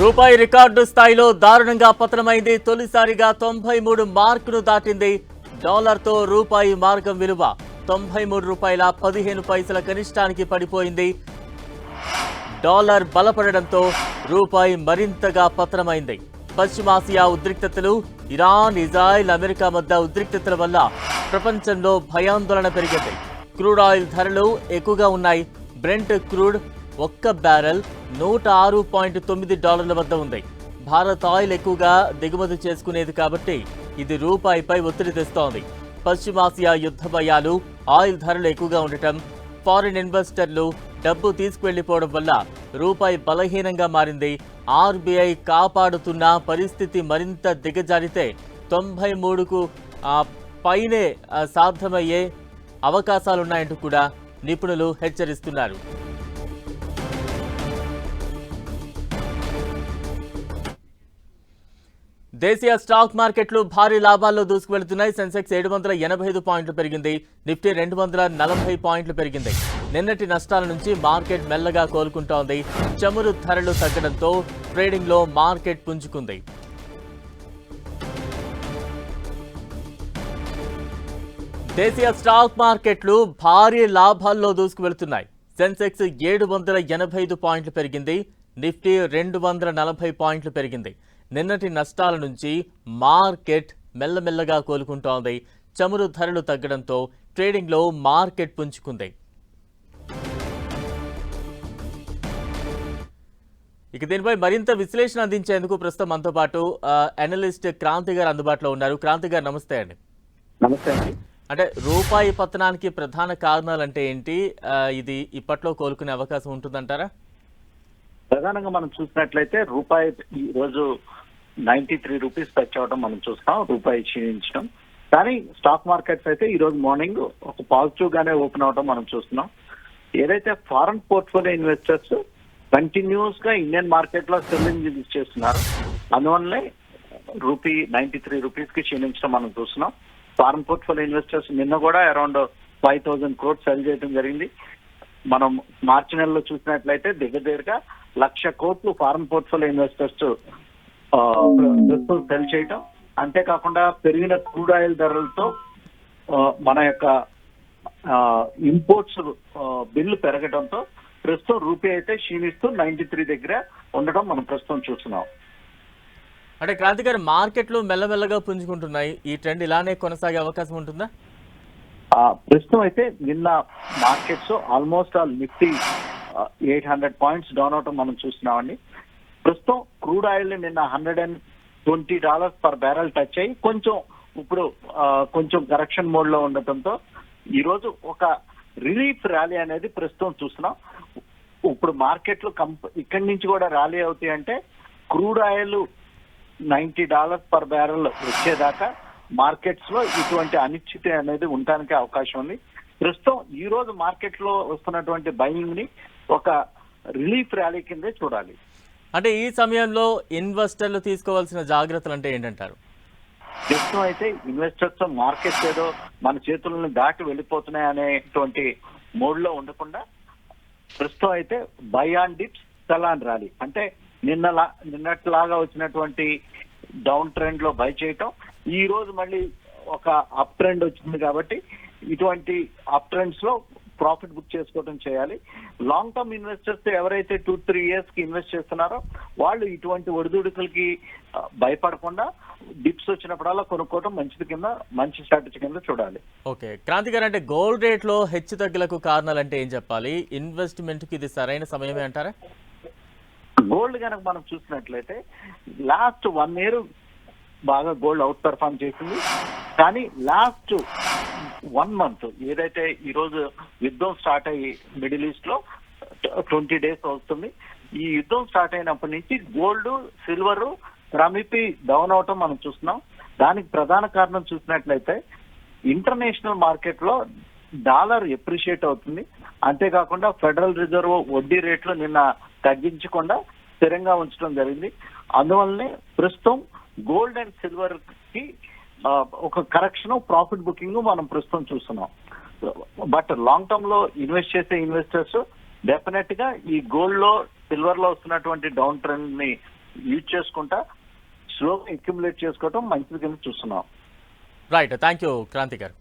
రూపాయి రికార్డు స్థాయిలో దారుణంగా పతనమైంది. తొలిసారిగా 93 మార్కును దాటింది. డాలర్తో రూపాయి మార్గం విలువ 93 రూపాయల 15 పైసల కనిష్టానికి పడిపోయింది. డాలర్ బలపడడంతో రూపాయి మరింతగా పతనమైంది. పశ్చిమాసియా ఉద్రిక్తతలు, ఇరాన్, ఇజ్రాయెల్, అమెరికా మధ్య ఉద్రిక్తతల వల్ల ప్రపంచంలో భయాందోళన పెరిగింది. క్రూడ్ ఆయిల్ ధరలు ఎక్కువగా ఉన్నాయి. బ్రెంట్ క్రూడ్ ఒక్క బ్యారెల్ $106.9 వద్ద ఉంది. భారత్ ఆయిల్ ఎక్కువగా దిగుమతి చేసుకునేది కాబట్టి ఇది రూపాయిపై ఒత్తిడి తెస్తోంది. పశ్చిమాసియా యుద్ధ భయాలు, ఆయిల్ ధరలు ఎక్కువగా ఉండటం, ఫారిన్ ఇన్వెస్టర్లు డబ్బు తీసుకువెళ్లిపోవడం వల్ల రూపాయి బలహీనంగా మారింది. ఆర్బీఐ కాపాడుతున్న పరిస్థితి మరింత దిగజారితే 93కు పైనే సాధ్యమయ్యే అవకాశాలున్నాయంటూ కూడా నిపుణులు హెచ్చరిస్తున్నారు. దేశీయ స్టాక్ మార్కెట్లు భారీ లాభాల్లో దూసుకువెళ్తున్నాయి. సెన్సెక్స్ 785 పాయింట్లు పెరిగింది. నిఫ్టీ 240 పాయింట్లు పెరిగింది. నిన్నటి నష్టాల నుంచి మార్కెట్ మెల్లగా కోలుకుంటోంది. చమురు ధరలు తగ్గడంతో ట్రేడింగ్లో మార్కెట్ పుంజుకుంది. దేశీయ స్టాక్ మార్కెట్లు భారీ లాభాల్లో దూసుకువెళ్తున్నాయి. సెన్సెక్స్ 785 పాయింట్లు పెరిగింది. నిఫ్టీ 240 పాయింట్లు పెరిగింది. నిన్నటి నష్టాల నుంచి మార్కెట్ మెల్లమెల్లగా కోలుకుంటోంది. చమురు ధరలు తగ్గడంతో ట్రేడింగ్లో మార్కెట్ పుంజుకుంది. ఇక దీనిపై మరింత విశ్లేషణ అందించేందుకు ప్రస్తుతం మనతో పాటు అనలిస్ట్ క్రాంతి గారు అందుబాటులో ఉన్నారు. క్రాంతి గారు నమస్తే అండి. నమస్తే అండి. అంటే రూపాయి పతనానికి ప్రధాన కారణాలు అంటే ఏంటి? ఇది ఇప్పట్లో కోలుకునే అవకాశం ఉంటుందంటారా? ప్రధానంగా మనం చూసినట్లయితే రూపాయి ఈ రోజు 93 రూపీస్ టచ్ అవడం మనం చూస్తాం, రూపాయి క్షీణించడం. కానీ స్టాక్ మార్కెట్స్ అయితే ఈ రోజు మార్నింగ్ ఒక పాజిటివ్ గానే ఓపెన్ అవడం మనం చూస్తున్నాం. ఏదైతే ఫారెన్ పోర్ట్ఫోలియో ఇన్వెస్టర్స్ కంటిన్యూస్ గా ఇండియన్ మార్కెట్ లో సెల్లింగ్ చేస్తున్నారు, అందువల్లే రూపీ 93 రూపీస్ కి క్షీణించడం మనం చూస్తున్నాం. ఫారెన్ పోర్ట్ఫోలియో ఇన్వెస్టర్స్ నిన్న కూడా అరౌండ్ 5,000 crores సెల్ చేయడం జరిగింది. మనం మార్చి నెలలో చూసినట్లయితే దగ్గరగా 1,00,000 కోట్లు ఫారెన్ పోర్ట్ఫోలియో ఇన్వెస్టర్స్ ప్రస్తుతం సెల్ చేయటం. అంతేకాకుండా పెరిగిన క్రూడ్ ఆయిల్ ధరలతో మన యొక్క ఇంపోర్ట్స్ బిల్లు పెరగడంతో ప్రస్తుతం రూపీ అయితే క్షీణిస్తూ 93 దగ్గర ఉండడం మనం ప్రస్తుతం చూస్తున్నాం. అంటే క్రాంతి గారు, మార్కెట్లు మెల్లమెల్లగా పుంజుకుంటున్నాయి. ఈ ట్రెండ్ ఇలానే కొనసాగే అవకాశం ఉంటుందా? ప్రస్తుతం అయితే నిన్న markets almost all Nifty 800 points down అవటం మనం చూస్తున్నామండి. ప్రస్తుతం క్రూడ్ ఆయిల్ నిన్న $120 పర్ బ్యారెల్ టచ్ అయ్యి కొంచెం కరెక్షన్ మోడ్ లో ఉండటంతో ఈ రోజు ఒక రిలీఫ్ ర్యాలీ అనేది ప్రస్తుతం చూస్తున్నాం. ఇప్పుడు మార్కెట్లు ఇక్కడి నుంచి కూడా ర్యాలీ అవుతాయి అంటే క్రూడ్ ఆయిల్ $90 పర్ బ్యారెల్ వచ్చేదాకా మార్కెట్స్ లో ఇటువంటి అనిశ్చితి అనేది ఉండడానికి అవకాశం ఉంది. ప్రస్తుతం ఈ రోజు మార్కెట్ లో వస్తున్నటువంటి బయింగ్ ని ఒక రిలీఫ్ ర్యాలీ కిందే చూడాలి. అంటే ఈ సమయంలో ఇన్వెస్టర్లు తీసుకోవాల్సిన జాగ్రత్తలు అంటే ఏంటంటారు? ప్రస్తుతం అయితే ఇన్వెస్టర్స్ మార్కెట్స్ ఏదో మన చేతులను దాటి వెళ్ళిపోతున్నాయి అనేటువంటి మోడ్ లో ఉండకుండా ప్రస్తుతం అయితే by on dips, cell on rally, అంటే నిన్నట్లాగా వచ్చినటువంటి డౌన్ ట్రెండ్ లో బై చేయటం, ఈ రోజు మళ్ళీ ఒక అప్ ట్రెండ్ వచ్చింది కాబట్టి ఇటువంటి అప్ ట్రెండ్స్ లో ప్రాఫిట్ బుక్ చేసుకోవడం చేయాలి. లాంగ్ టర్మ్ ఇన్వెస్టర్స్ ఎవరైతే 2-3 years కి ఇన్వెస్ట్ చేస్తున్నారో వాళ్ళు ఇటువంటి ఒడిదుడుకులకి భయపడకుండా డిప్స్ వచ్చినప్పుడల్లా కొనుక్కోవడం మంచి స్ట్రాటజీ కింద చూడాలి. ఓకే క్రాంతి గారు, అంటే గోల్డ్ రేట్ లో హెచ్చు తగ్గులకు కారణాలు అంటే ఏం చెప్పాలి? ఇన్వెస్ట్మెంట్ కి ఇది సరైన సమయమే అంటారా? గోల్డ్ కనుక మనం చూసినట్లయితే లాస్ట్ 1 year బాగా గోల్డ్ అవుట్ పెర్ఫార్మ్ చేసింది. కానీ లాస్ట్ 1 month ఏదైతే ఈ రోజు యుద్ధం స్టార్ట్ అయ్యి మిడిల్ ఈస్ట్ లో 20 days అవుతుంది, ఈ యుద్ధం స్టార్ట్ అయినప్పటి నుంచి గోల్డ్, సిల్వర్ క్రమేపీ డౌన్ అవటం మనం చూస్తున్నాం. దానికి ప్రధాన కారణం చూసినట్లయితే ఇంటర్నేషనల్ మార్కెట్ లో డాలర్ ఎప్రిషియేట్ అవుతుంది. అంతేకాకుండా ఫెడరల్ రిజర్వ్ వడ్డీ రేట్లు నిన్న తగ్గించకుండా స్థిరంగా ఉంచడం జరిగింది. అందువల్లనే ప్రస్తుతం గోల్డ్ అండ్ సిల్వర్ కి ఒక కరెక్షన్, ప్రాఫిట్ బుకింగ్ మనం ప్రస్తుతం చూస్తున్నాం. బట్ లాంగ్ టర్మ్ లో ఇన్వెస్ట్ చేసే ఇన్వెస్టర్స్ డెఫినెట్ గా ఈ గోల్డ్ లో, సిల్వర్ లో వస్తున్నటువంటి డౌన్ ట్రెండ్ ని యూజ్ చేసుకుంటా స్లోగా అక్యుములేట్ చేసుకోవటం మంచిది కింద చూస్తున్నాం. రైట్, థ్యాంక్ యూ క్రాంతి గారు.